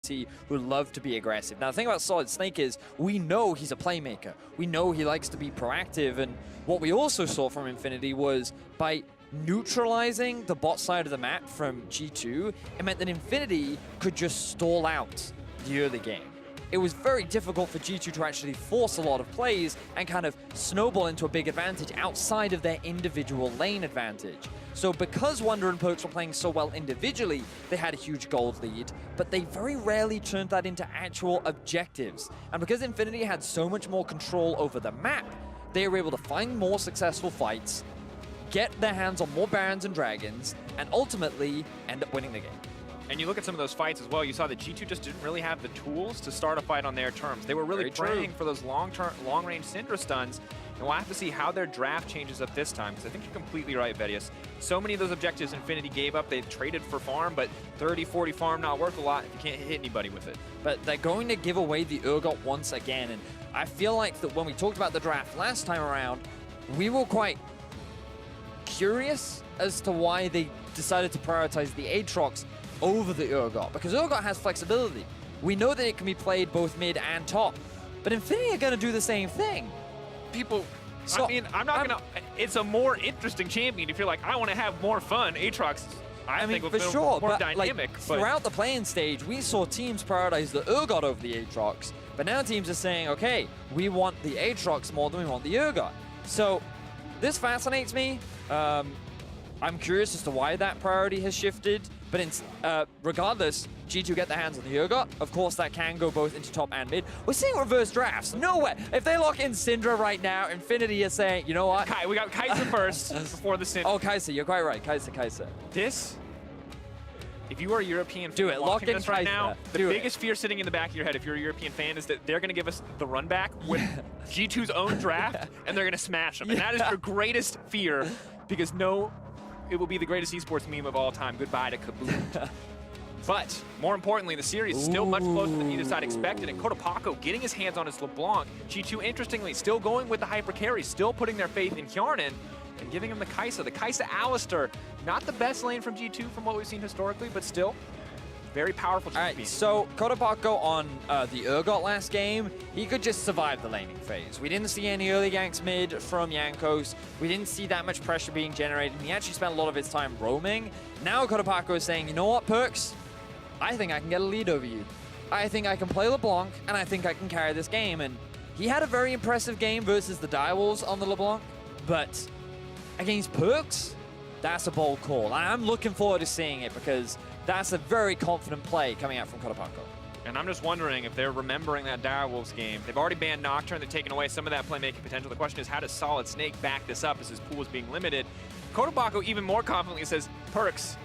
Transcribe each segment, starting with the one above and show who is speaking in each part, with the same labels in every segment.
Speaker 1: versatility, who love to be aggressive. Now, the thing about Solid Snake is we know he's a playmaker. We know he likes to be proactive, and what we also saw from Infinity was by neutralizing the bot side of the map from G2, it meant that Infinity could just stall out the early game. It was very difficult for G2 to actually force a lot of plays and kind of snowball into a big advantage outside of their individual lane advantage. So because Wunder and Perkz were playing so well individually, they had a huge gold lead, but they very rarely turned that into actual objectives. And because Infinity had so much more control over the map, they were able to find more successful fights, get their hands on more Barons and Dragons, and ultimately end up winning the game.
Speaker 2: And you look at some of those fights as well, you saw that G2 just didn't really have the tools to start a fight on their terms. They were really praying for those long-range Syndra stuns, and we'll have to see how their draft changes up this time, because I think you're completely right, Vedius. So many of those objectives Infinity gave up, they traded for farm, but 30, 40 farm not worth a lot if you can't hit anybody with it.
Speaker 1: But they're going to give away the Urgot once again, and I feel like that when we talked about the draft last time around, we were quite curious as to why they decided to prioritize the Aatrox over the Urgot, because Urgot has flexibility. We know that it can be played both mid and top, but Infinity are going to do the same thing.
Speaker 2: People,
Speaker 1: so,
Speaker 2: I mean, I'm not going to, it's a more interesting champion if you're like, I want to have more fun. Aatrox, I think will feel
Speaker 1: sure,
Speaker 2: more
Speaker 1: but
Speaker 2: dynamic.
Speaker 1: Like, throughout the playing stage, we saw teams prioritize the Urgot over the Aatrox, but now teams are saying, okay, we want the Aatrox more than we want the Urgot. So this fascinates me. I'm curious as to why that priority has shifted, but regardless, G2 get their hands on the Urgot. Of course, that can go both into top and mid. We're seeing reverse drafts. No way. If they lock in Syndra right now, Infinity is saying, you know what?
Speaker 2: We got Kai'Sa first before the Syndra.
Speaker 1: Oh, Kai'Sa, you're quite right. Kai'Sa.
Speaker 2: This, if you are a European fan
Speaker 1: do it. Lock in
Speaker 2: this right now, the
Speaker 1: do
Speaker 2: biggest fear sitting in the back of your head if you're a European fan is that they're going to give us the run back with G2's own draft, and they're going to smash them. And that is their greatest fear, because it will be the greatest esports meme of all time. Goodbye to Kaboom. But more importantly, the series is still much closer than either side expected, and Kotopaco getting his hands on his LeBlanc. G2, interestingly, still going with the hyper carry, still putting their faith in Hjarnan, and giving him the Kai'Sa. The Kai'Sa Alistar, not the best lane from G2 from what we've seen historically, but still very powerful champion.
Speaker 1: All right, so Kotopaco on the Urgot last game, he could just survive the laning phase. We didn't see any early ganks mid from Jankos. We didn't see that much pressure being generated, and he actually spent a lot of his time roaming. Now Kotopaco is saying, you know what, Perkz? I think I can get a lead over you. I think I can play LeBlanc, and I think I can carry this game. And he had a very impressive game versus the Direwolves on the LeBlanc, but against Perkz, that's a bold call. I'm looking forward to seeing it, because that's a very confident play coming out from Kotopaco.
Speaker 2: And I'm just wondering if they're remembering that Direwolves game. They've already banned Nocturne. They're taking away some of that playmaking potential. The question is, how does Solid Snake back this up as his pool is being limited? Kotopaco even more confidently says, Perkz,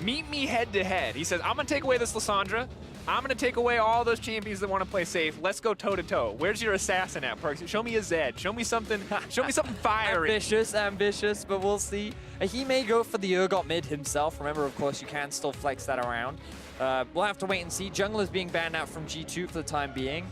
Speaker 2: meet me head to head. He says, I'm going to take away this Lissandra. I'm going to take away all those champions that want to play safe. Let's go toe to toe. Where's your assassin at, Perkz? Show me a Zed. Show me something. Show me something fiery.
Speaker 1: Ambitious, but we'll see. He may go for the Urgot mid himself. Remember, of course, you can still flex that around. We'll have to wait and see. Jungle is being banned out from G2 for the time being.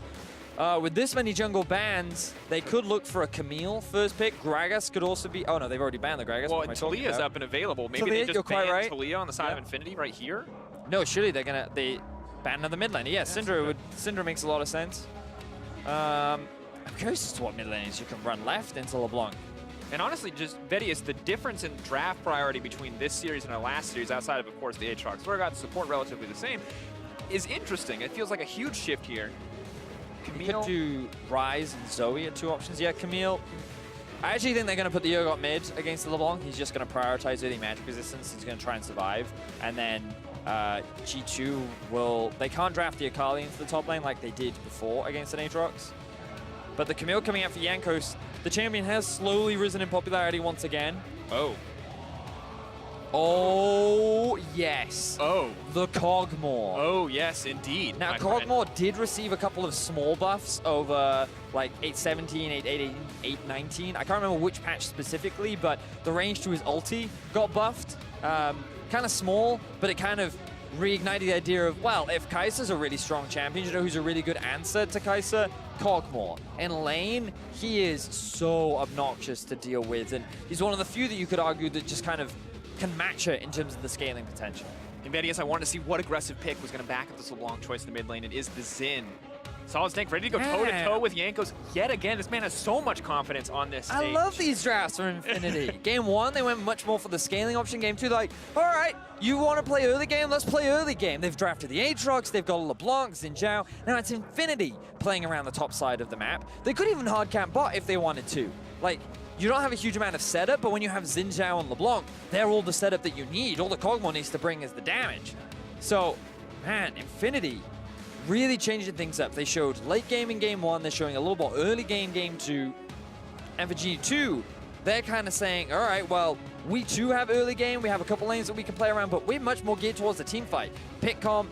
Speaker 1: With this many jungle bans, they could look for a Camille first pick. Gragas could also be... Oh, no, they've already banned the Gragas.
Speaker 2: Well, Talia's up and available. Maybe they just ban Talia on the side of Infinity right here?
Speaker 1: No, surely they're going to... They ban another mid laner. Yeah, Syndra makes a lot of sense. I'm curious as to what mid laners you can run left into LeBlanc.
Speaker 2: And honestly, just Vedius, the difference in draft priority between this series and our last series, outside of course, the Aatrox, where I got support relatively the same, is interesting. It feels like a huge shift here.
Speaker 1: Camille. You could do Ryze and Zoe at 2 options. Yeah, Camille. I actually think they're going to put the Urgot mid against the LeBlanc. He's just going to prioritize early magic resistance. He's going to try and survive. And then G2 will... They can't draft the Akali into the top lane like they did before against an Aatrox. But the Camille coming out for Jankos, the champion has slowly risen in popularity once again.
Speaker 2: Oh.
Speaker 1: Oh, yes.
Speaker 2: Oh.
Speaker 1: The Kog'Maw.
Speaker 2: Oh, yes, indeed.
Speaker 1: Now, Kog'Maw did receive a couple of small buffs over, like, 817, 818, 819. I can't remember which patch specifically, but the range to his ulti got buffed. Kind of small, but it kind of reignited the idea of, well, if Kai'Sa's a really strong champion, you know who's a really good answer to Kai'Sa? Kog'Maw. In lane, he is so obnoxious to deal with, and he's one of the few that you could argue that just kind of can match her in terms of the scaling potential.
Speaker 2: And VODs, I wanted to see what aggressive pick was going to back up this LeBlanc choice in the mid lane. It is the Xin. Solid Snake ready to go toe-to-toe with Jankos yet again. This man has so much confidence on this stage.
Speaker 1: I love these drafts from Infinity. Game 1, they went much more for the scaling option. Game 2, they're like, all right, you want to play early game? Let's play early game. They've drafted the Aatrox, they've got LeBlanc, Xin Zhao. Now it's Infinity playing around the top side of the map. They could even hard camp bot if they wanted to. Like, you don't have a huge amount of setup, but when you have Xin Zhao and LeBlanc, they're all the setup that you need. All the Kog'Maw needs to bring is the damage. So, man, Infinity really changing things up. They showed late game in game 1, they're showing a little more early game 2. And for G2, they're kind of saying, all right, well, we too have early game, we have a couple lanes that we can play around, but we're much more geared towards the team fight. Pick comp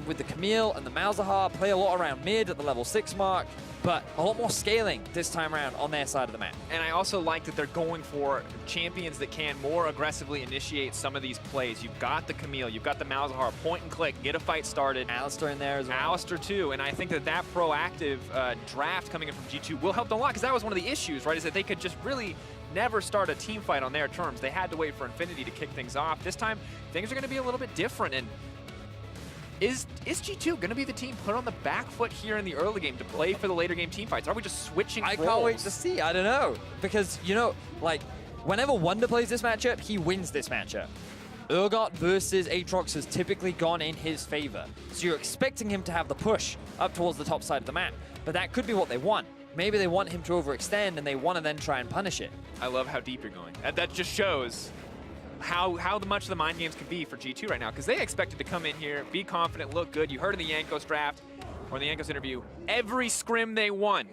Speaker 1: with the Camille and the Malzahar, play a lot around mid at the level 6 mark, but a lot more scaling this time around on their side of the map.
Speaker 2: And I also like that they're going for champions that can more aggressively initiate some of these plays. You've got the Camille, you've got the Malzahar, point and click, get a fight started.
Speaker 1: Alistar in there as well.
Speaker 2: Alistar too, and I think that that proactive draft coming in from G2 will help them a lot, because that was one of the issues, right, is that they could just really never start a team fight on their terms. They had to wait for Infinity to kick things off. This time, things are going to be a little bit different, and is G2 going to be the team put on the back foot here in the early game to play for the later game team fights? Are we just switching roles?
Speaker 1: I can't wait to see. I don't know. Because, you know, like, whenever Wonder plays this matchup, he wins this matchup. Urgot versus Aatrox has typically gone in his favor. So you're expecting him to have the push up towards the top side of the map. But that could be what they want. Maybe they want him to overextend and they want to then try and punish it.
Speaker 2: I love how deep you're going. That just shows how much the mind games can be for G2 right now, because they expected to come in here, be confident, look good. You heard in the Jankos draft, or in the Jankos interview, every scrim they won.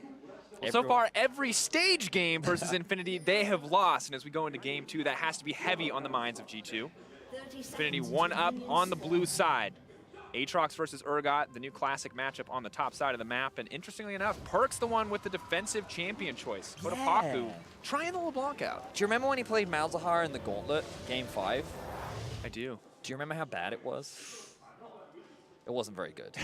Speaker 2: Well, so far, every stage game versus Infinity, they have lost. And as we go into game 2, that has to be heavy on the minds of G2. Infinity 1 up on the blue side. Aatrox versus Urgot, the new classic matchup on the top side of the map. And interestingly enough, Perk's the one with the defensive champion choice. Kotapaku trying the LeBlanc out.
Speaker 1: Do you remember when he played Malzahar in the Gauntlet, game 5?
Speaker 2: I do.
Speaker 1: Do you remember how bad it was? It wasn't very good.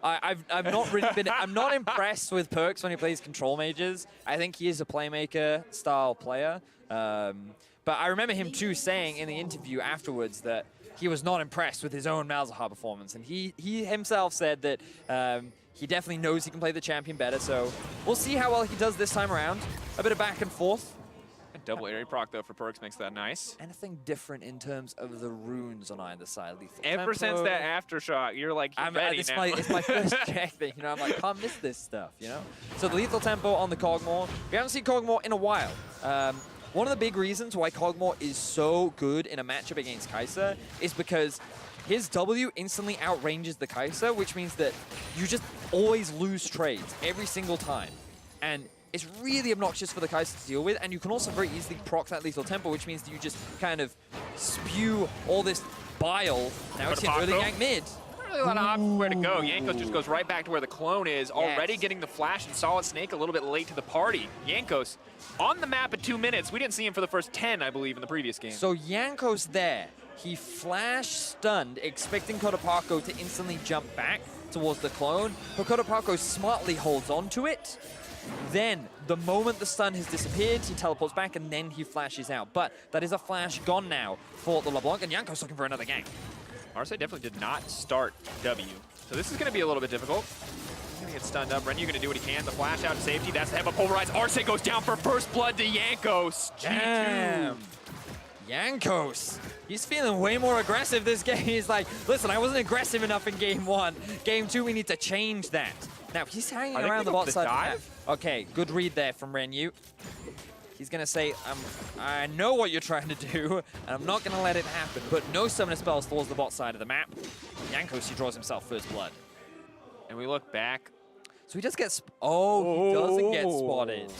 Speaker 1: I've not really been. I'm not impressed with Perks when he plays control mages. I think he is a playmaker style player. But I remember him too saying in the interview afterwards that he was not impressed with his own Malzahar performance, and he himself said that he definitely knows he can play the champion better. So we'll see how well he does this time around. A bit of back and forth.
Speaker 2: Double area proc though for Perks makes that nice.
Speaker 1: Anything different in terms of the runes on either side? Lethal
Speaker 2: Ever
Speaker 1: Tempo.
Speaker 2: since that aftershock, you're like, you're ready now.
Speaker 1: It's my first check thing, you know. I'm like, can't miss this stuff, you know. So the lethal tempo on the Kog'Maw. We haven't seen Kog'Maw in a while. One of the big reasons why Kog'Maw is so good in a matchup against Kai'Sa is because his W instantly outranges the Kai'Sa, which means that you just always lose trades every single time. And it's really obnoxious for the Kai'Sa to deal with, and you can also very easily proc that lethal tempo, which means that you just kind of spew all this bile. Now it's in early gank mid.
Speaker 2: Not really a lot of options where to go. Jankos just goes right back to where the clone is, already getting the flash, and Solid Snake a little bit late to the party. Jankos on the map at 2 minutes. We didn't see him for the first 10, I believe, in the previous game.
Speaker 1: So Jankos there, he flash stunned, expecting Kotapaku to instantly jump back towards the clone, but Kotapaku smartly holds on to it. Then, the moment the stun has disappeared, he teleports back and then he flashes out. But that is a flash gone now for the LeBlanc, and Jankos looking for another gank.
Speaker 2: Arce definitely did not start W. So this is going to be a little bit difficult. He's going to get stunned up. Renyu going to do what he can. The flash out to safety. That's the head pulverize. Arce goes down for first blood to Jankos.
Speaker 1: Damn. Jankos. He's feeling way more aggressive this game. He's like, listen, I wasn't aggressive enough in game 1. Game 2, we need to change that. Now, he's hanging around the bot side. Okay, good read there from Renyu. He's going to say, I know what you're trying to do, and I'm not going to let it happen. But no summoner spells towards the bot side of the map. Jankos, he draws himself first blood.
Speaker 2: And we look back.
Speaker 1: So he just gets... Oh, he doesn't get spotted.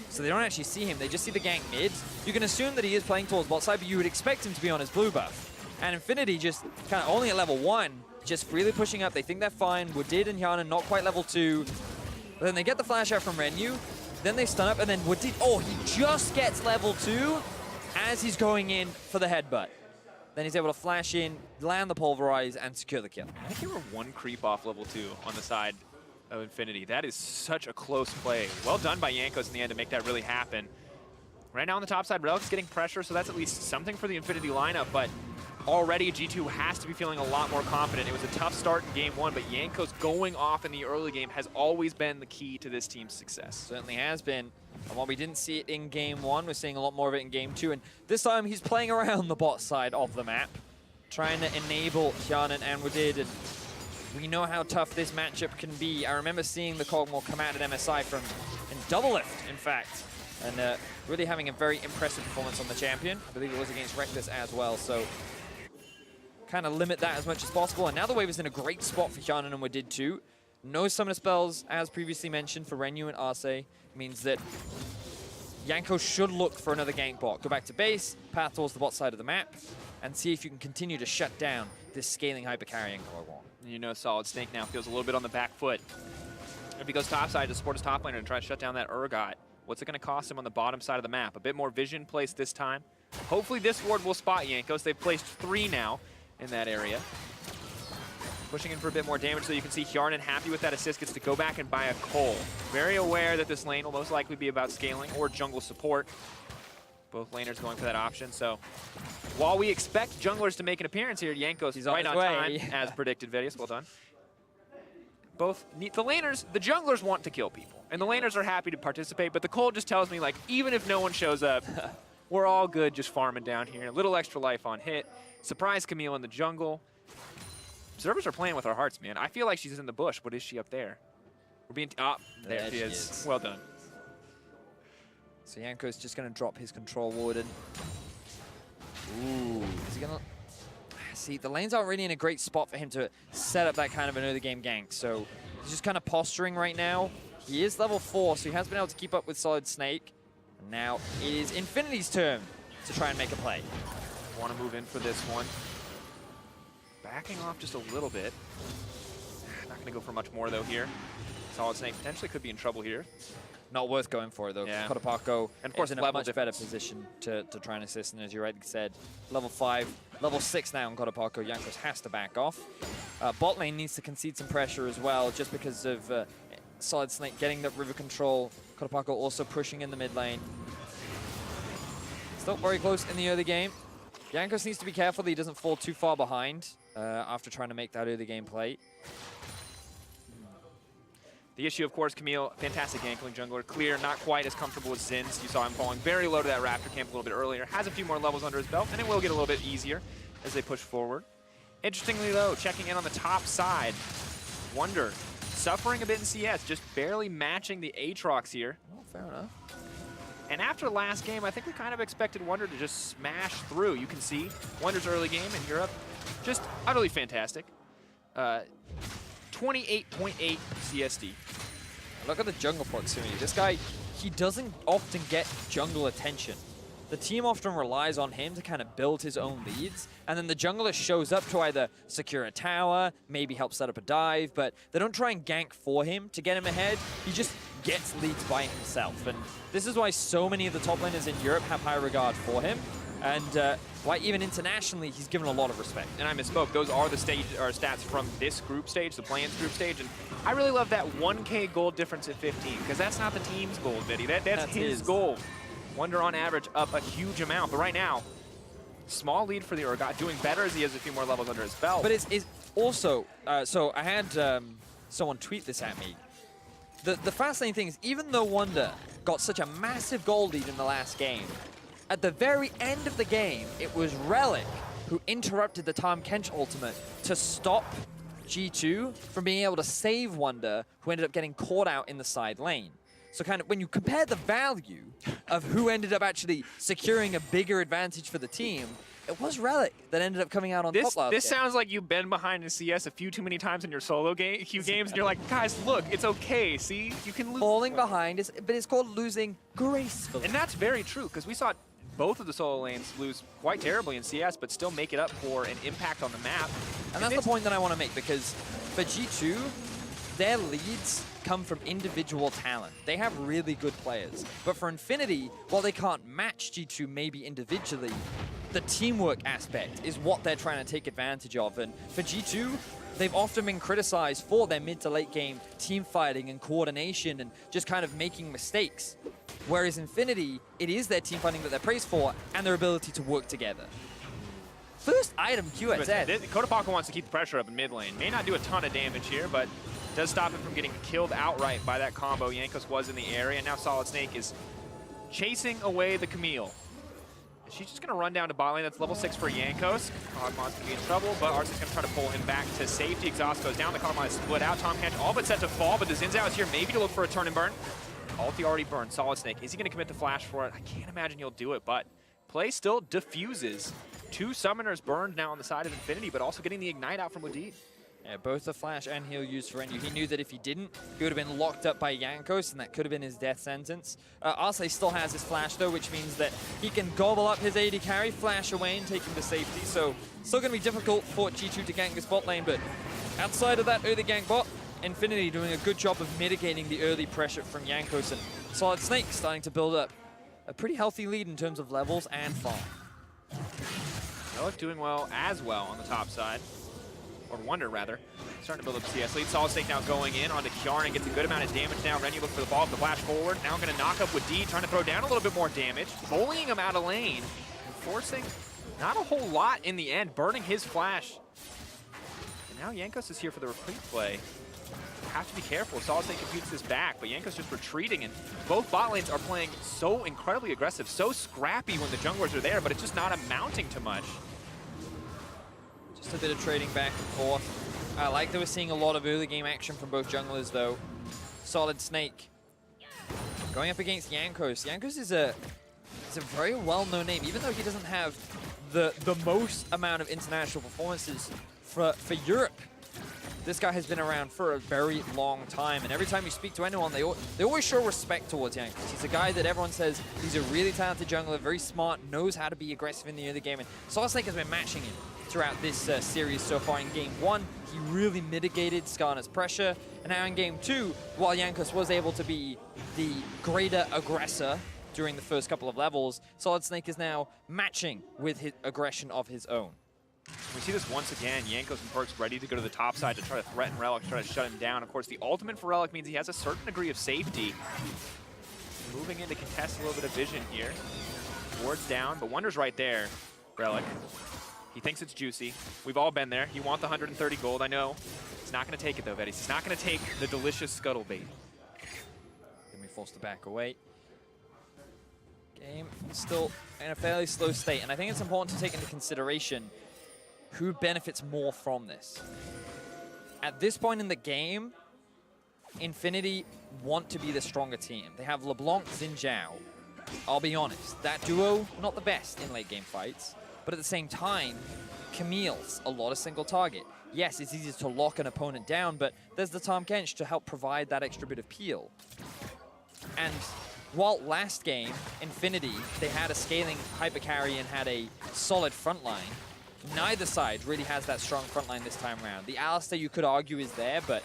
Speaker 1: So they don't actually see him. They just see the gank mid. You can assume that he is playing towards bot side, but you would expect him to be on his blue buff. And Infinity just kind of only at level 1, just freely pushing up. They think they're fine. Wadid and Yana not quite level 2. But then they get the flash out from Renyu. Then they stun up, and then Wadid, oh, he just gets level 2 as he's going in for the headbutt. Then he's able to flash in, land the pulverize, and secure the kill.
Speaker 2: I think you were one creep off level 2 on the side of Infinity. That is such a close play. Well done by Jankos in the end to make that really happen. Right now on the top side, Relic's getting pressure, so that's at least something for the Infinity lineup, but already G2 has to be feeling a lot more confident. It was a tough start in game 1, but Jankos going off in the early game has always been the key to this team's success.
Speaker 1: Certainly has been. And while we didn't see it in game 1, we're seeing a lot more of it in game 2. And this time he's playing around the bot side of the map, trying to enable Hjarnan and Wadid. And we know how tough this matchup can be. I remember seeing the Kog'Maw come out at MSI from in double lift, in fact. And really having a very impressive performance on the champion. I believe it was against Reckless as well. So kind of limit that as much as possible. And now the wave is in a great spot for Hjarnan and Wadid too. No summoner spells, as previously mentioned, for Renu and Arce. Means that Jankos should look for another gank bot. Go back to base, path towards the bot side of the map, and see if you can continue to shut down this scaling hyper-carrying Kog'Maw.
Speaker 2: You know, Solid Snake now feels a little bit on the back foot. If he goes topside to support his top laner and try to shut down that Urgot, what's it going to cost him on the bottom side of the map? A bit more vision placed this time. Hopefully this ward will spot Jankos. They've placed 3 now in that area. Pushing in for a bit more damage so you can see Hjarnan happy with that assist, gets to go back and buy a Cole. Very aware that this lane will most likely be about scaling or jungle support. Both laners going for that option, so while we expect junglers to make an appearance here, Jankos is right on time, as predicted. Vedius, well done. Both the laners, the junglers want to kill people, and the laners are happy to participate, but the Cole just tells me, like, even if no one shows up, we're all good just farming down here. A little extra life on hit. Surprise Camille in the jungle. Observers are playing with our hearts, man. I feel like she's in the bush. What is she up there? We're being... Oh, there she is. Well done.
Speaker 1: So Jankos just going to drop his control ward in. Ooh. Is he going to... See, the lanes aren't really in a great spot for him to set up that kind of an early game gank. So he's just kind of posturing right now. He is level 4, so he has been able to keep up with Solid Snake. And now it is Infinity's turn to try and make a play.
Speaker 2: Want to move in for this one. Backing off just a little bit. Not going to go for much more, though, here. Solid Snake potentially could be in trouble here.
Speaker 1: Not worth going for, though.
Speaker 2: Yeah.
Speaker 1: Kotopako,
Speaker 2: and of course,
Speaker 1: in a much better position to try and assist. And as you rightly said, level 5, level 6 now on Kotopako. Jankos has to back off. Bot lane needs to concede some pressure as well, just because of Solid Snake getting that river control. Kotopako also pushing in the mid lane. Still very close in the early game. Jankos needs to be careful that he doesn't fall too far behind after trying to make that early game play.
Speaker 2: The issue, of course, Camille, fantastic gankling jungler. Clear, not quite as comfortable with Zins. You saw him falling very low to that Raptor camp a little bit earlier. Has a few more levels under his belt, and it will get a little bit easier as they push forward. Interestingly, though, checking in on the top side, Wonder suffering a bit in CS, just barely matching the Aatrox here.
Speaker 1: Oh, fair enough.
Speaker 2: And after last game, I think we kind of expected Wonder to just smash through. You can see Wonder's early game in Europe, just utterly fantastic. 28.8 CSD.
Speaker 1: Look at the jungle proximity. This guy, he doesn't often get jungle attention. The team often relies on him to kind of build his own leads, and then the jungler shows up to either secure a tower, maybe help set up a dive, but they don't try and gank for him to get him ahead. He just gets leads by himself, and this is why so many of the top laners in Europe have high regard for him, and why even internationally he's given a lot of respect.
Speaker 2: And I misspoke. Those are the stats from this group stage, the play-ins group stage, and I really love that 1K gold difference at 15, because that's not the team's goal, Viddy. That's his goal. Wonder on average up a huge amount, but right now, small lead for the Urgot, doing better as he has a few more levels under his belt.
Speaker 1: But it's also, so I had someone tweet this at me. The fascinating thing is, even though Wonder got such a massive gold lead in the last game, at the very end of the game, it was Relic who interrupted the Tahm Kench ultimate to stop G2 from being able to save Wonder, who ended up getting caught out in the side lane. So kind of when you compare the value of who ended up actually securing a bigger advantage for the team, it was Relic that ended up coming out on top last game.
Speaker 2: This sounds like you've been behind in CS a few too many times in your solo queue games, and you're like, guys, look, it's okay, see? You can lose.
Speaker 1: Falling behind, but it's called losing gracefully.
Speaker 2: And that's very true, because we saw both of the solo lanes lose quite terribly in CS, but still make it up for an impact on the map.
Speaker 1: And that's the point that I want to make, because for G2, their leads come from individual talent. They have really good players. But for Infinity, while they can't match G2 maybe individually, the teamwork aspect is what they're trying to take advantage of. And for G2, they've often been criticized for their mid to late game team fighting and coordination and just kind of making mistakes. Whereas Infinity, it is their team fighting that they're praised for and their ability to work together. first item QXZ.
Speaker 2: Kodapaka wants to keep the pressure up in mid lane. May not do a ton of damage here, but does stop him from getting killed outright by that combo. Jankos was in the area, and now Solid Snake is chasing away the Camille. She's just going to run down to bot lane. That's level 6 for Jankos. Cogmon's going to be in trouble, but Arce's going to try to pull him back to safety. Exhaust goes down. The Cogmon is split out. Tom Kench all but set to fall, but the Zinzao is here maybe to look for a turn and burn. Ulti already burned. Solid Snake. Is he going to commit the flash for it? I can't imagine he'll do it, but play still diffuses. 2 summoners burned now on the side of Infinity, but also getting the Ignite out from Wadid.
Speaker 1: Yeah, both the flash and heal used for Renyu. He knew that if he didn't, he would have been locked up by Jankos, and that could have been his death sentence. Arce still has his flash, though, which means that he can gobble up his AD carry, flash away, and take him to safety. So, still going to be difficult for G2 to gank this bot lane, but outside of that early gank bot, Infinity doing a good job of mitigating the early pressure from Jankos, and Solid Snake starting to build up a pretty healthy lead in terms of levels and farm.
Speaker 2: Relic doing well as well on the top side. Or Wonder, rather. Starting to build up CS lead. Solid Snake now going in onto Kjarn and gets a good amount of damage now. Renyu looks for the ball, the flash forward. Now going to knock up with D, trying to throw down a little bit more damage. Bullying him out of lane. And forcing not a whole lot in the end, burning his flash. And now Jankos is here for the replete play. Have to be careful. Solid Snake computes this back, but Jankos just retreating, and both bot lanes are playing so incredibly aggressive, so scrappy when the junglers are there, but it's just not amounting to much.
Speaker 1: Just a bit of trading back and forth. I like that we're seeing a lot of early game action from both junglers, though. Solid Snake going up against Jankos. Jankos is a very well-known name, even though he doesn't have the most amount of international performances for Europe. This guy has been around for a very long time, and every time you speak to anyone, they always show respect towards Jankos. He's a guy that everyone says he's a really talented jungler, very smart, knows how to be aggressive in the early game, and Solid Snake has been matching him throughout this series so far. In Game 1, he really mitigated Skarner's pressure, and now in Game 2, while Jankos was able to be the greater aggressor during the first couple of levels, Solid Snake is now matching with his aggression of his own.
Speaker 2: We see this once again. Jankos and Perkz ready to go to the top side to try to threaten Relic, try to shut him down. Of course, the ultimate for Relic means he has a certain degree of safety. Moving in to contest a little bit of vision here. Ward's down, but Wonder's right there. Relic. He thinks it's juicy. We've all been there. You want the 130 gold, I know. He's not going to take it, though, VODs. He's not going to take the delicious scuttle bait.
Speaker 1: Then we forced to back away. Game still in a fairly slow state, and I think it's important to take into consideration who benefits more from this. At this point in the game, Infinity want to be the stronger team. They have LeBlanc, Xin Zhao. I'll be honest, that duo, not the best in late game fights, but at the same time, Camille's a lot of single target. Yes, it's easy to lock an opponent down, but there's the Tahm Kench to help provide that extra bit of peel. And while last game, Infinity, they had a scaling hyper carry and had a solid front line, neither side really has that strong front line this time around. The Alistar, you could argue, is there, but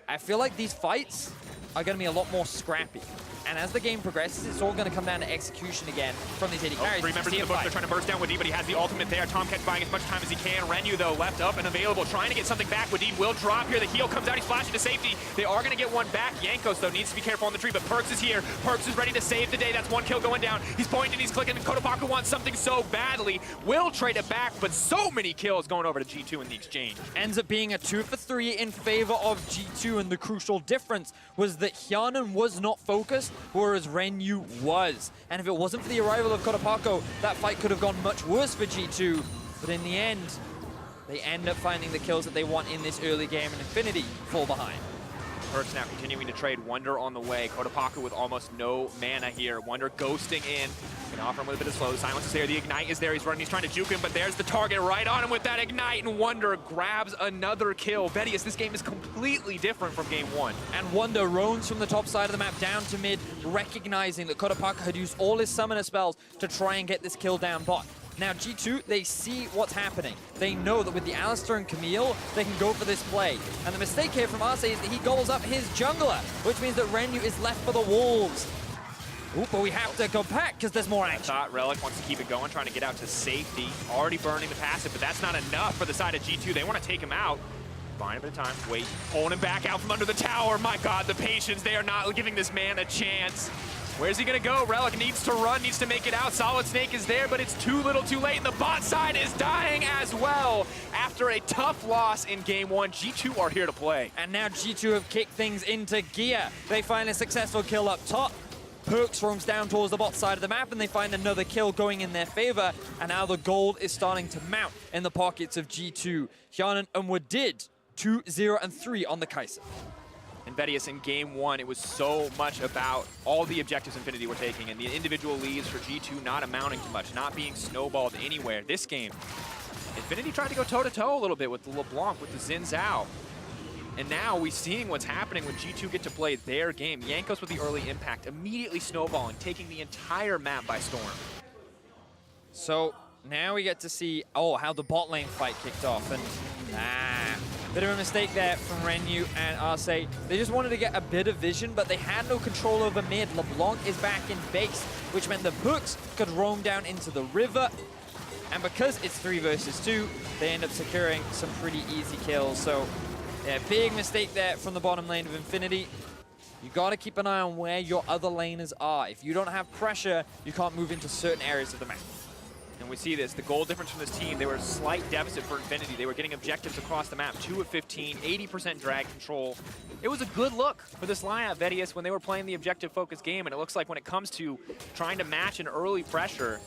Speaker 1: I feel like these fights are going to be a lot more scrappy. And as the game progresses, it's all going to come down to execution again from these AD carries.
Speaker 2: 3 members of the book, they're trying to burst down Wadid, but he has the ultimate there. Tom Kench buying as much time as he can. Renyu, though, left up and available, trying to get something back. Wadid will drop here. The heal comes out. He's flashing to safety. They are going to get one back. Jankos, though, needs to be careful on the tree, but Perkz is here. Perkz is ready to save the day. That's 1 kill going down. He's pointing, he's clicking, and Kodapaka wants something so badly. Will trade it back, but so many kills going over to G2 in the exchange.
Speaker 1: Ends up being a 2 for 3 in favor of G2, and the crucial difference was that Hyanon was not focused, whereas Renyu was. And if it wasn't for the arrival of Kodapaka, that fight could have gone much worse for G2. But in the end, they end up finding the kills that they want in this early game, and Infinity fall behind.
Speaker 2: Perkz now continuing to trade. Wonder on the way. Kodapaka with almost no mana here. Wonder ghosting in. Can offer him with a bit of slow. Silence is there. The Ignite is there. He's running. He's trying to juke him, but there's the target right on him with that Ignite, and Wonder grabs another kill. VODs, this game is completely different from Game 1.
Speaker 1: And Wonder roams from the top side of the map down to mid, recognizing that Kodapaka had used all his summoner spells to try and get this kill down bot. Now G2, they see what's happening. They know that with the Alistar and Camille, they can go for this play. And the mistake here from Arce is that he gobbles up his jungler, which means that Renyu is left for the wolves. Ooh, but we have to go back because there's more action.
Speaker 2: I thought Relic wants to keep it going, trying to get out to safety. Already burning the passive, but that's not enough for the side of G2. They want to take him out. Buying a bit of time. Wait, pulling him back out from under the tower. My God, the patience. They are not giving this man a chance. Where's he gonna go? Relic needs to run, needs to make it out. Solid Snake is there, but it's too little too late, and the bot side is dying as well. After a tough loss in game 1, G2 are here to play.
Speaker 1: And now G2 have kicked things into gear. They find a successful kill up top. Perks roams down towards the bot side of the map, and they find another kill going in their favor. And now the gold is starting to mount in the pockets of G2. Hyanan and Wadid, 2-0-3 on the Kai'Sa.
Speaker 2: And Vedius, in game 1, it was so much about all the objectives Infinity were taking and the individual leads for G2 not amounting to much, not being snowballed anywhere. This game, Infinity tried to go toe-to-toe a little bit with the LeBlanc, with the Xin Zhao. And now we're seeing what's happening when G2 get to play their game. Jankos with the early impact, immediately snowballing, taking the entire map by storm.
Speaker 1: So now we get to see, how the bot lane fight kicked off. And bit of a mistake there from Renyu and Arce. They just wanted to get a bit of vision, but they had no control over mid. LeBlanc is back in base, which meant the Perks could roam down into the river. And because it's 3 versus 2, they end up securing some pretty easy kills. So, yeah, big mistake there from the bottom lane of Infinity. You got to keep an eye on where your other laners are. If you don't have pressure, you can't move into certain areas of the map.
Speaker 2: And we see this, the goal difference from this team, they were a slight deficit for Infinity. They were getting objectives across the map, 2 of 15, 80% drag control. It was a good look for this lineup, Vedius, when they were playing the objective-focused game, and it looks like when it comes to trying to match an early pressure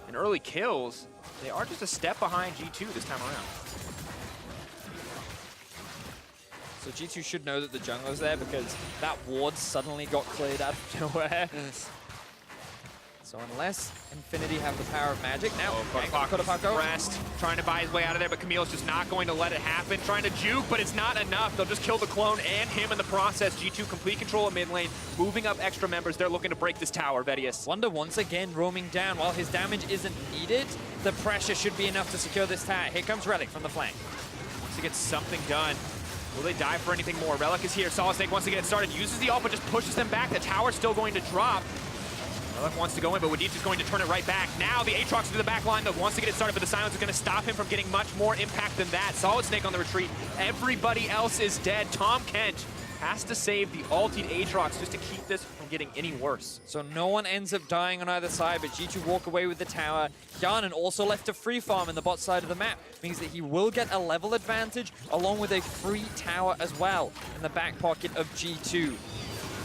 Speaker 2: and early kills, they are just a step behind G2 this time around.
Speaker 1: So G2 should know that the jungler's there because that ward suddenly got cleared out of nowhere. So unless Infinity have the power of magic, now
Speaker 2: Kotopaco rest, trying to buy his way out of there, but Camille's just not going to let it happen. Trying to juke, but it's not enough. They'll just kill the clone and him in the process. G2 complete control of mid lane, moving up extra members. They're looking to break this tower, Vedius.
Speaker 1: Wonder once again roaming down. While his damage isn't needed, the pressure should be enough to secure this tower. Here comes Relic from the flank.
Speaker 2: Wants to get something done. Will they die for anything more? Relic is here. Solid Snake wants to get it started. Uses the ult, but just pushes them back. The tower's still going to drop. Relic wants to go in, but Wadid is going to turn it right back. Now the Aatrox to the back line, though, wants to get it started, but the silence is going to stop him from getting much more impact than that. Solid Snake on the retreat. Everybody else is dead. Tom Kent has to save the ulted Aatrox just to keep this from getting any worse.
Speaker 1: So no one ends up dying on either side, but G2 walk away with the tower. Hyanan also left to free farm in the bot side of the map, means that he will get a level advantage along with a free tower as well in the back pocket of G2.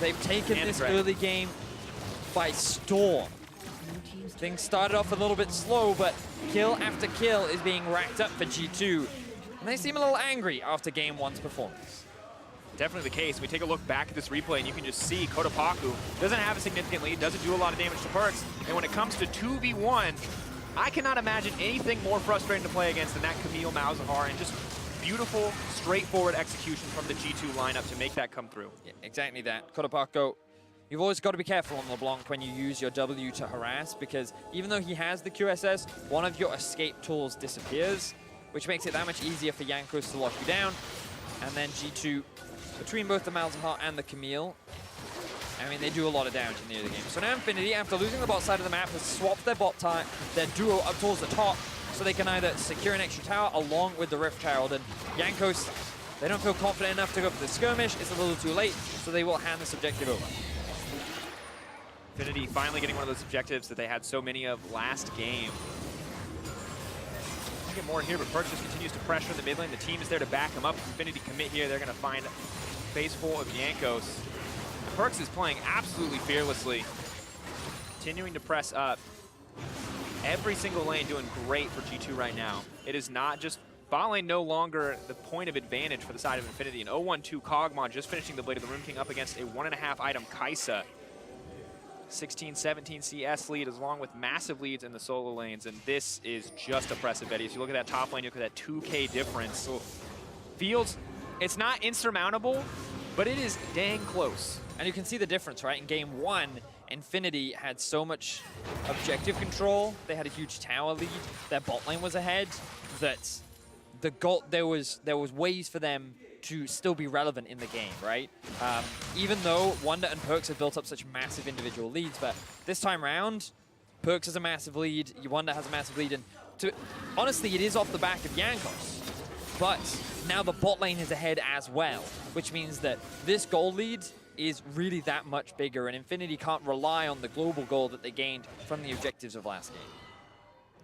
Speaker 1: They've taken this early game by storm. Things started off a little bit slow, but kill after kill is being racked up for G2. And they seem a little angry after game 1's performance.
Speaker 2: Definitely the case. We take a look back at this replay, and you can just see Kotopaco doesn't have a significant lead, doesn't do a lot of damage to Perks. And when it comes to 2v1, I cannot imagine anything more frustrating to play against than that Camille Malzahar, and just beautiful, straightforward execution from the G2 lineup to make that come through.
Speaker 1: Yeah, exactly that. Kotopaco, you've always got to be careful on LeBlanc when you use your W to harass, because even though he has the QSS, one of your escape tools disappears, which makes it that much easier for Jankos to lock you down. And then G2, between both the Malzahar and the Camille, I mean, they do a lot of damage in the early game. So now Infinity, after losing the bot side of the map, has swapped their bot type, their duo up towards the top, so they can either secure an extra tower along with the Rift Herald. And Jankos, they don't feel confident enough to go for the skirmish. It's a little too late, so they will hand this objective over.
Speaker 2: Infinity finally getting one of those objectives that they had so many of last game. Get more here, but Perks just continues to pressure in the mid lane. The team is there to back him up. Infinity commit here. They're going to find face full of Jankos. Perks is playing absolutely fearlessly, continuing to press up. Every single lane doing great for G2 right now. It is not just bot lane, no longer the point of advantage for the side of Infinity. An 0-1-2 Kog'Maw just finishing the Blade of the Ruin King up against a 1.5 item Kai'Sa. 16-17 CS lead, along with massive leads in the solo lanes, and this is just oppressive, Betty. As you look at that top lane, you look at that 2K difference. Feels, it's not insurmountable, but it is dang close.
Speaker 1: And you can see the difference, right? In game 1, Infinity had so much objective control. They had a huge tower lead. Their bot lane was ahead. That the goal, there was ways for them to still be relevant in the game, right? Even though Wonder and Perks have built up such massive individual leads, but this time round, Perks has a massive lead, Wonder has a massive lead, and honestly, it is off the back of Jankos. But now the bot lane is ahead as well, which means that this gold lead is really that much bigger, and Infinity can't rely on the global goal that they gained from the objectives of last game.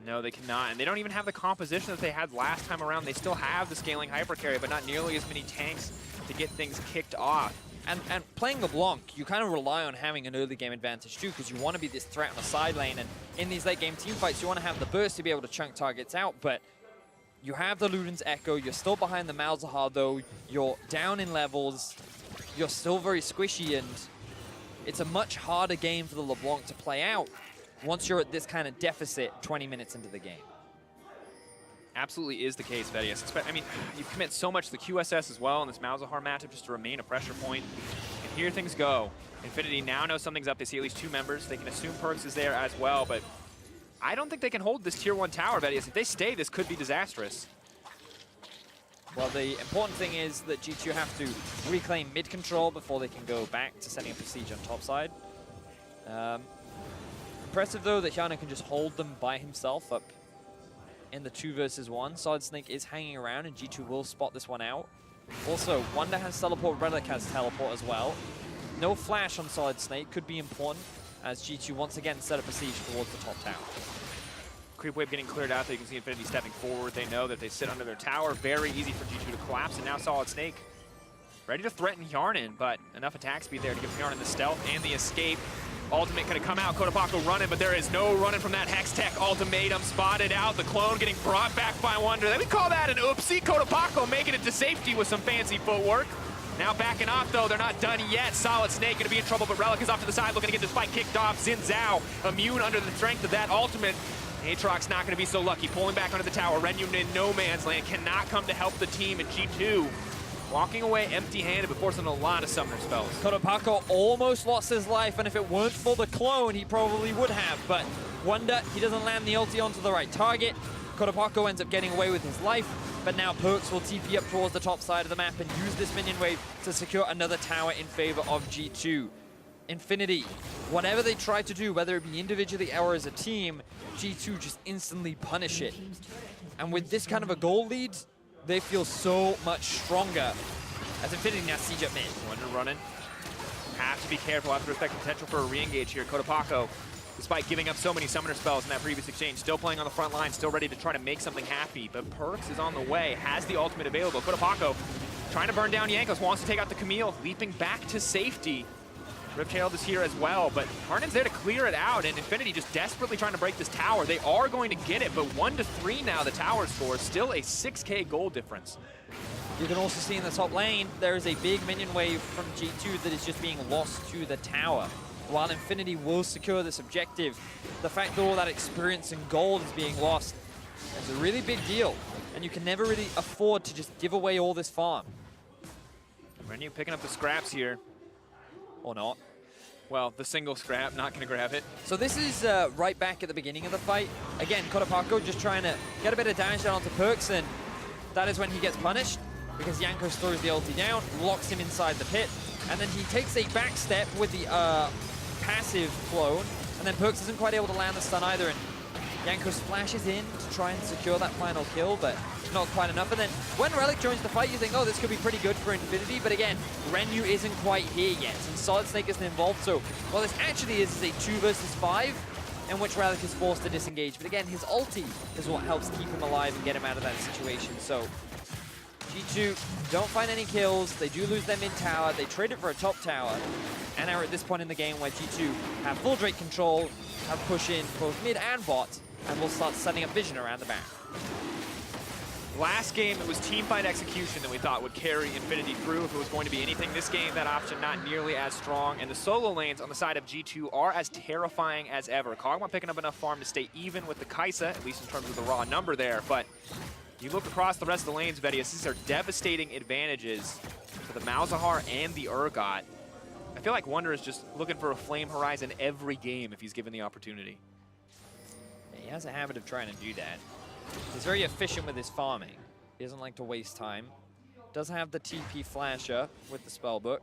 Speaker 2: No, they cannot, and they don't even have the composition that they had last time around. They still have the scaling hyper carry, but not nearly as many tanks to get things kicked off.
Speaker 1: And playing LeBlanc, you kind of rely on having an early game advantage too, because you want to be this threat on the side lane, and in these late game team fights, you want to have the burst to be able to chunk targets out, but you have the Luden's Echo, you're still behind the Malzahar though, you're down in levels, you're still very squishy, and it's a much harder game for the LeBlanc to play out once you're at this kind of deficit 20 minutes into the game.
Speaker 2: Absolutely is the case, Vedius. I mean, you commit so much to the QSS as well in this Malzahar matchup just to remain a pressure point. And here things go. Infinity now knows something's up. They see at least 2 members. They can assume Perks is there as well, but I don't think they can hold this tier 1 tower, Vedius. If they stay, this could be disastrous.
Speaker 1: Well, the important thing is that G2 have to reclaim mid control before they can go back to setting up a siege on top side. Impressive though that Hyana can just hold them by himself up in the 2 versus 1. Solid Snake is hanging around, and G2 will spot this one out. Also, Wonder has teleport, Relic has teleport as well. No flash on Solid Snake could be important as G2 once again set up a siege towards the top tower.
Speaker 2: Creep wave getting cleared out. There you can see Infinity stepping forward. They know that they sit under their tower. Very easy for G2 to collapse, and now Solid Snake ready to threaten Yarnan, but enough attack speed there to give Yarnan the stealth and the escape. Ultimate could have come out, Kodapako running, but there is no running from that Hex Tech ultimatum. Spotted out, the clone getting brought back by Wonder. We call that an oopsie. Kodapako making it to safety with some fancy footwork. Now backing off though, they're not done yet. Solid Snake gonna be in trouble, but Relic is off to the side looking to get this fight kicked off. Xin Zhao immune under the strength of that ultimate. Aatrox not gonna be so lucky, pulling back under the tower. Renyu in no man's land, cannot come to help the team, and G2 walking away empty-handed, but forcing a lot of summoner spells.
Speaker 1: Kodapako almost lost his life, and if it weren't for the clone, he probably would have. But Wonder, he doesn't land the ulti onto the right target. Kodapako ends up getting away with his life, but now Perks will TP up towards the top side of the map and use this minion wave to secure another tower in favor of G2. Infinity, whatever they try to do, whether it be individually or as a team, G2 just instantly punish it. And with this kind of a goal lead, they feel so much stronger as Infinity now siege up mid.
Speaker 2: Wonder running. Have to be careful, have to respect the potential for a re-engage here. Kodapako, despite giving up so many summoner spells in that previous exchange, still playing on the front line, still ready to try to make something happy. But Perks is on the way, has the ultimate available. Kodapako trying to burn down Jankos, wants to take out the Camille, leaping back to safety. Rift-Herald is here as well, but Harnon's there to clear it out, and Infinity just desperately trying to break this tower. They are going to get it, but 1-3 now the tower score, still a 6K goal difference.
Speaker 1: You can also see in the top lane, there is a big minion wave from G2 that is just being lost to the tower. While Infinity will secure this objective, the fact that all that experience and gold is being lost is a really big deal, and you can never really afford to just give away all this farm.
Speaker 2: Renyu picking up the scraps here.
Speaker 1: Or not.
Speaker 2: Well, the single scrap, not gonna grab it.
Speaker 1: So this is right back at the beginning of the fight. Again, Kodapako just trying to get a bit of damage down onto Perks, and that is when he gets punished, because Jankos throws the ulti down, locks him inside the pit, and then he takes a back step with the passive clone, and then Perks isn't quite able to land the stun either, and Jankos flashes in to try and secure that final kill, but not quite enough. And then when Relic joins the fight, you think, oh, this could be pretty good for Infinity, but again, Renyu isn't quite here yet, and Solid Snake isn't involved, so well, this actually is a 2 versus 5, in which Relic is forced to disengage. But again, his ulti is what helps keep him alive and get him out of that situation. So G2 don't find any kills, they do lose their mid tower, they trade it for a top tower, and are at this point in the game where G2 have full Drake control, have push in both mid and bot, and will start setting up vision around the back.
Speaker 2: Last game, it was teamfight execution that we thought would carry Infinity through if it was going to be anything. This game, that option not nearly as strong, and the solo lanes on the side of G2 are as terrifying as ever. Kog'Maw picking up enough farm to stay even with the Kai'Sa, at least in terms of the raw number there, but you look across the rest of the lanes, Vedius, these are devastating advantages for the Malzahar and the Urgot. I feel like Wonder is just looking for a Flame Horizon every game if he's given the opportunity.
Speaker 1: Yeah, he has a habit of trying to do that. He's very efficient with his farming. He doesn't like to waste time. Does have the TP flasher with the spellbook.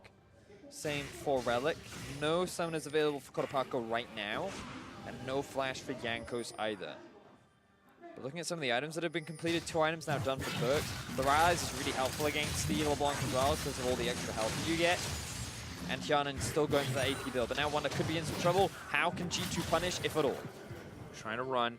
Speaker 1: Same for Relic. No summoners available for Kodapako right now, and no flash for Jankos either. But looking at some of the items that have been completed, 2 items now done for Perks. The Rise is really helpful against the LeBlanc as well because of all the extra health you get. and Hjarnan still going for the AP build. But now Wonder could be in some trouble. How can G2 punish, if at all?
Speaker 2: Trying to run.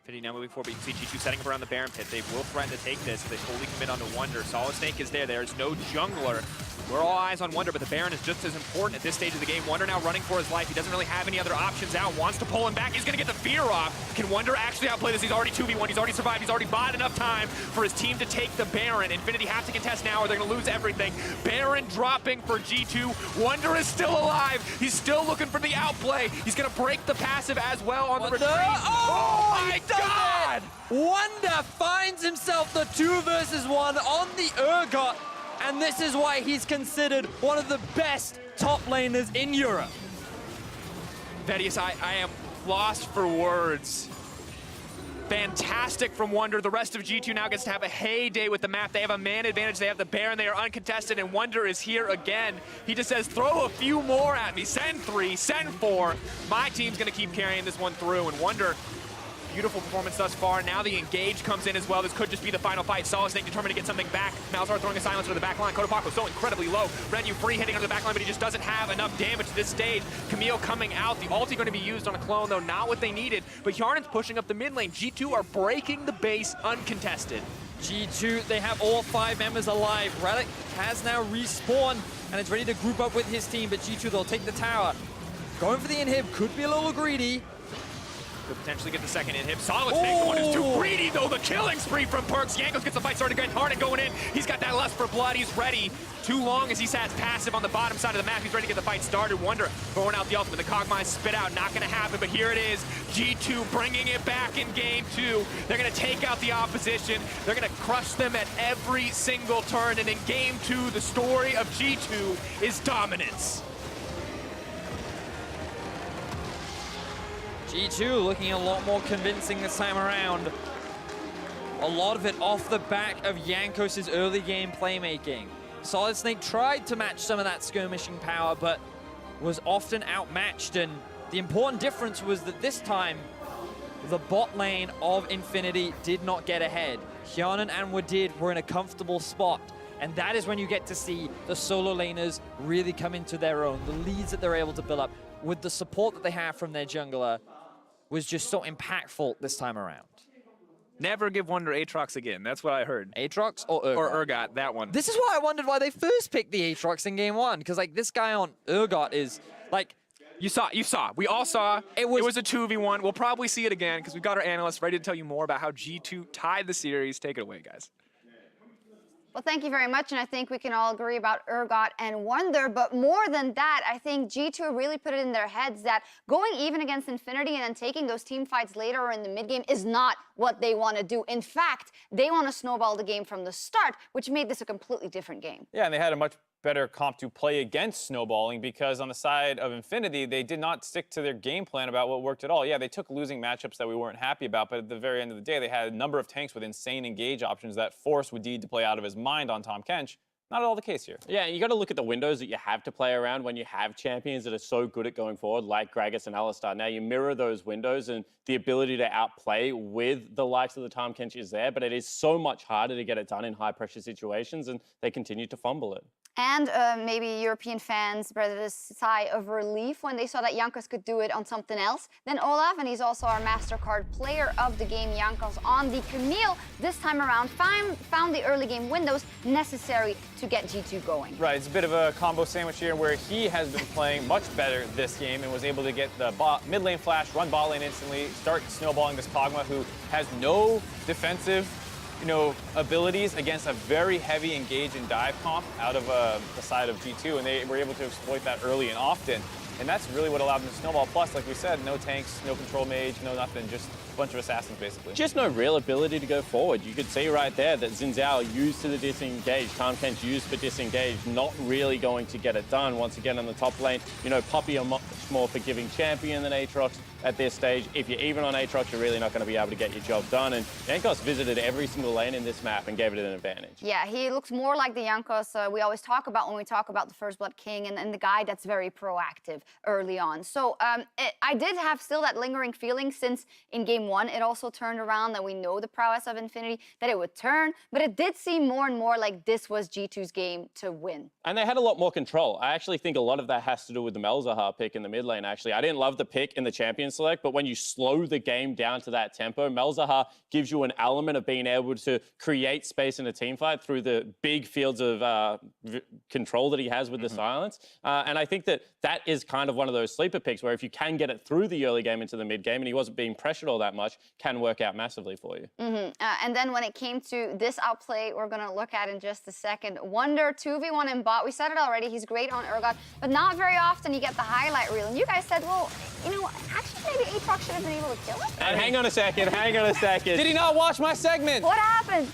Speaker 2: Infinity now moving forward, but you can see G2 setting up around the Baron pit. They will threaten to take this if they fully commit onto Wonder. Solid Snake is there. There's no jungler. We're all eyes on Wonder, but the Baron is just as important at this stage of the game. Wonder now running for his life. He doesn't really have any other options out. Wants to pull him back. He's going to get the fear off. Can Wonder actually outplay this? He's already 2v1. He's already survived. He's already bought enough time for his team to take the Baron. Infinity have to contest now or they're going to lose everything. Baron dropping for G2. Wonder is still alive. He's still looking for the outplay. He's going to break the passive as well on the retreat.
Speaker 1: Oh
Speaker 2: my God!
Speaker 1: Wonder finds himself the 2 versus 1 on the Urgot. And this is why he's considered one of the best top laners in Europe.
Speaker 2: VODs, I am lost for words. Fantastic from Wonder. The rest of G2 now gets to have a heyday with the map. They have a man advantage. They have the Baron. They are uncontested, and Wonder is here again. He just says, throw a few more at me. Send 3, send 4. My team's going to keep carrying this one through, and Wonder, beautiful performance thus far. Now the engage comes in as well. This could just be the final fight. Solid Snake determined to get something back. Malzahar throwing a silencer to the back line. Kotopaco so incredibly low. Renu free hitting on the back line, but he just doesn't have enough damage at this stage. Camille coming out. The ulti going to be used on a clone, though not what they needed. But Hjarnan's pushing up the mid lane. G2 are breaking the base uncontested.
Speaker 1: G2, they have all 5 members alive. Relic has now respawned and is ready to group up with his team, but G2, they'll take the tower. Going for the inhib, could be a little greedy.
Speaker 2: Could potentially get the second inhib. Solid Snake, the one who's too greedy, though. The killing spree from Perks. Yankos gets the fight started again. Harden going in. He's got that lust for blood. He's ready. Too long as he sat passive on the bottom side of the map. He's ready to get the fight started. Wonder throwing out the ultimate. The Cogmine spit out. Not going to happen, but here it is. G2 bringing it back in game 2. They're going to take out the opposition. They're going to crush them at every single turn. And in game 2, the story of G2 is dominance.
Speaker 1: G2 looking a lot more convincing this time around. A lot of it off the back of Yankos' early game playmaking. Solid Snake tried to match some of that skirmishing power, but was often outmatched. And the important difference was that this time, the bot lane of Infinity did not get ahead. Hjarnan and Wadid were in a comfortable spot. And that is when you get to see the solo laners really come into their own. The leads that they're able to build up with the support that they have from their jungler was just so impactful this time around.
Speaker 2: Never give Wonder Aatrox again. That's what I heard.
Speaker 1: Aatrox or Urgot?
Speaker 2: Or Urgot, that one.
Speaker 1: This is why I wondered why they first picked the Aatrox in game 1. Because, like, this guy on Urgot is, like...
Speaker 2: You saw. We all saw. It was a 2v1. We'll probably see it again because we've got our analysts ready to tell you more about how G2 tied the series. Take it away, guys.
Speaker 3: Well, thank you very much, and I think we can all agree about Urgot and Wonder, but more than that, I think G2 really put it in their heads that going even against Infinity and then taking those team fights later or in the mid-game is not what they want to do. In fact, they want to snowball the game from the start, which made this a completely different game.
Speaker 4: Yeah, and they had a much better comp to play against snowballing because on the side of Infinity, they did not stick to their game plan about what worked at all. Yeah, they took losing matchups that we weren't happy about, but at the very end of the day, they had a number of tanks with insane engage options that forced Wadid to play out of his mind on Tahm Kench. Not at all the case here.
Speaker 5: Yeah, and you got to look at the windows that you have to play around when you have champions that are so good at going forward, like Gragas and Alistar. Now, you mirror those windows, and the ability to outplay with the likes of the Tahm Kench is there, but it is so much harder to get it done in high-pressure situations, and they continue to fumble it.
Speaker 3: And maybe European fans breathed a sigh of relief when they saw that Yankos could do it on something else. Then Olaf, and he's also our MasterCard player of the game, Yankos on the Camille this time around, found the early game windows necessary to get G2 going.
Speaker 4: Right, it's a bit of a combo sandwich here where he has been playing much better this game and was able to get the mid lane flash, run bot lane instantly, start snowballing this Kog'Maw who has no defensive abilities against a very heavy engage and dive comp out of the side of G2, and they were able to exploit that early and often. And that's really what allowed them to snowball. Plus, like we said, no tanks, no control mage, no nothing, just a bunch of assassins, basically.
Speaker 5: Just no real ability to go forward. You could see right there that Xin Zhao used to the disengage, Tahm Kench used for disengage, not really going to get it done. Once again, on the top lane, Poppy are much more forgiving champion than Aatrox. at this stage. If you're even on Aatrox, you're really not going to be able to get your job done. And Jankos visited every single lane in this map and gave it an advantage.
Speaker 3: Yeah, he looks more like the Jankos we always talk about when we talk about the First Blood King and the guy that's very proactive early on. So I did have still that lingering feeling since in game 1 it also turned around, that we know the prowess of Infinity, that it would turn, but it did seem more and more like this was G2's game to win.
Speaker 5: And they had a lot more control. I actually think a lot of that has to do with the Malzahar pick in the mid lane, actually. I didn't love the pick in the champion select, but when you slow the game down to that tempo, Malzahar gives you an element of being able to create space in a team fight through the big fields of control that he has with the silence. And I think that that is kind of one of those sleeper picks where if you can get it through the early game into the mid game and he wasn't being pressured all that much, can work out massively for you.
Speaker 3: And then when it came to this outplay we're going to look at in just a second, Wunder 2v1 in bot. We said it already, he's great on Urgot, but not very often you get the highlight reel. And you guys said, well, you know, actually maybe Aatrox should have been able to kill it.
Speaker 5: And hang on a second, hang on a second.
Speaker 4: Did he not watch my segment?
Speaker 3: What happened?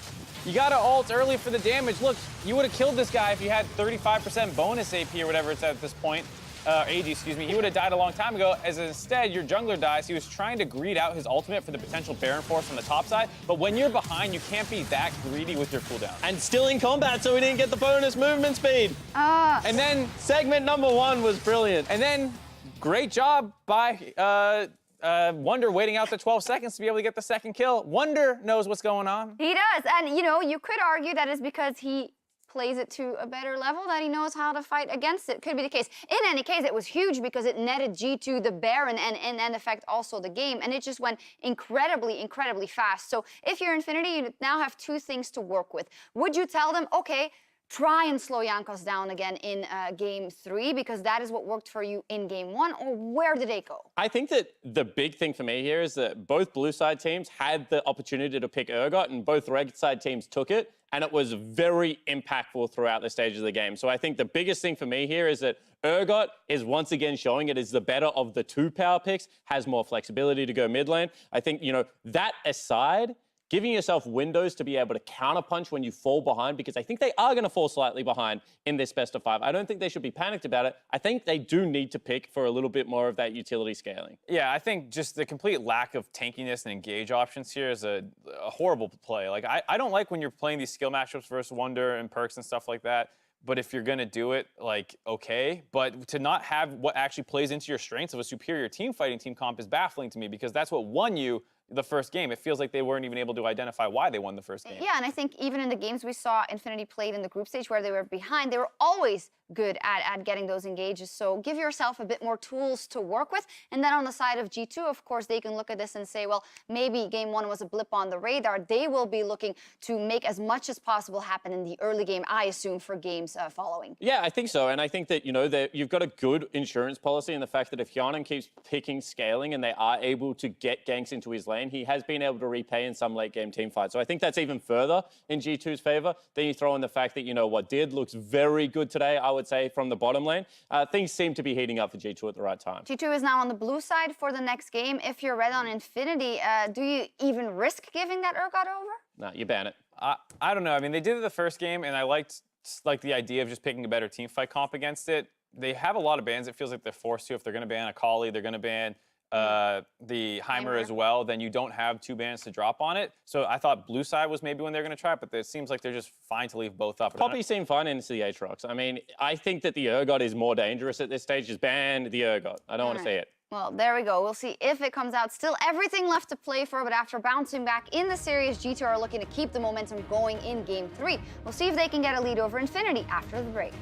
Speaker 4: You gotta ult early for the damage. Look, you would have killed this guy if you had 35% bonus AP or whatever it's at this point. AD, excuse me. He would have died a long time ago, as instead your jungler dies. He was trying to greed out his ultimate for the potential Baron Force on the top side, but when you're behind, you can't be that greedy with your cooldown.
Speaker 5: And still in combat, so he didn't get the bonus movement speed.
Speaker 4: And then
Speaker 5: segment number 1 was brilliant.
Speaker 4: And then great job by Wunder waiting out the 12 seconds to be able to get the second kill. Wunder knows what's going on.
Speaker 3: He does, and you know, you could argue that is because he plays it to a better level, that he knows how to fight against it. Could be the case. In any case, it was huge because it netted G2 the Baron and in end effect also the game, and it just went incredibly, incredibly fast. So if you're Infinity, you now have 2 things to work with. Would you tell them, okay, try and slow Jankos down again in game 3 because that is what worked for you in game 1, or where did they go?
Speaker 5: I think that the big thing for me here is that both blue side teams had the opportunity to pick Urgot and both red side teams took it, and it was very impactful throughout the stages of the game. So I think the biggest thing for me here is that Urgot is once again showing it is the better of the 2 power picks, has more flexibility to go mid lane. I think, you know, that aside, giving yourself windows to be able to counterpunch when you fall behind, because I think they are going to fall slightly behind in this best of 5. I don't think they should be panicked about it. I think they do need to pick for a little bit more of that utility scaling.
Speaker 4: Yeah, I think just the complete lack of tankiness and engage options here is a horrible play. Like, I don't like when you're playing these skill matchups versus Wunder and perks and stuff like that. But if you're going to do it, like, okay. But to not have what actually plays into your strengths of a superior team fighting team comp is baffling to me, because that's what won you the first game. It feels like they weren't even able to identify why they won the first game.
Speaker 3: Yeah, and I think even in the games we saw Infinity played in the group stage where they were behind, they were always good at getting those engages. So give yourself a bit more tools to work with. And then on the side of G2, of course, they can look at this and say, well, maybe game 1 was a blip on the radar. They will be looking to make as much as possible happen in the early game, I assume, for games following.
Speaker 5: Yeah, I think so. And I think that, you know, that you've got a good insurance policy in the fact that if Hyanan keeps picking scaling and they are able to get ganks into his lane, he has been able to repay in some late game team fights. So I think that's even further in G2's favor. Then you throw in the fact that, you know, what did looks very good today, I would say, from the bottom lane. Things seem to be heating up for G2 at the right time.
Speaker 3: G2 is now on the blue side for the next game. If you're red on Infinity, do you even risk giving that Urgot over?
Speaker 5: No, you ban it.
Speaker 4: I don't know. I mean, they did it the first game, and I liked the idea of just picking a better team fight comp against it. They have a lot of bans. It feels like they're forced to. If they're going to ban Akali, they're going to ban the Heimer as well, then you don't have 2 bans to drop on it. So I thought blue side was maybe when they're going to try it, but it seems like they're just fine to leave both up.
Speaker 5: Poppy seemed fine into the Aatrox. I mean, I think that the Urgot is more dangerous at this stage. Just ban the Urgot. I don't want to see it.
Speaker 3: Well, there we go. We'll see if it comes out. Still everything left to play for, but after bouncing back in the series, G2 are looking to keep the momentum going in Game 3. We'll see if they can get a lead over Infinity after the break.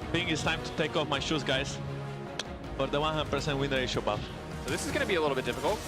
Speaker 6: I think it's time to take off my shoes, guys, for the 100% win ratio buff.
Speaker 2: So this is going to be a little bit difficult.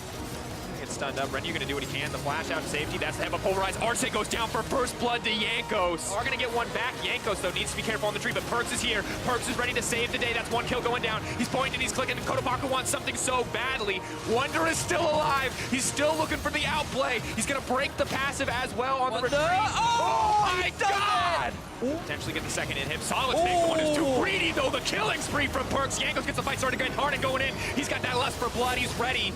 Speaker 2: Get stunned up. Renyu going to do what he can. The flash out safety. That's the head of polarized. Arce goes down for first blood to Jankos. Are going to get one back. Jankos, though, needs to be careful on the tree, but Perkz is here. Perkz is ready to save the day. That's 1 kill going down. He's pointing, he's clicking. Kotopaku wants something so badly. Wunder is still alive. He's still looking for the outplay. He's going to break the passive as well on the retreat. Oh my God! Potentially get the second in him. Solid take. The one who's too greedy, though. The killing spree from Perkz. Jankos gets the fight started getting hard and going in. He's got that lust for blood. He's ready.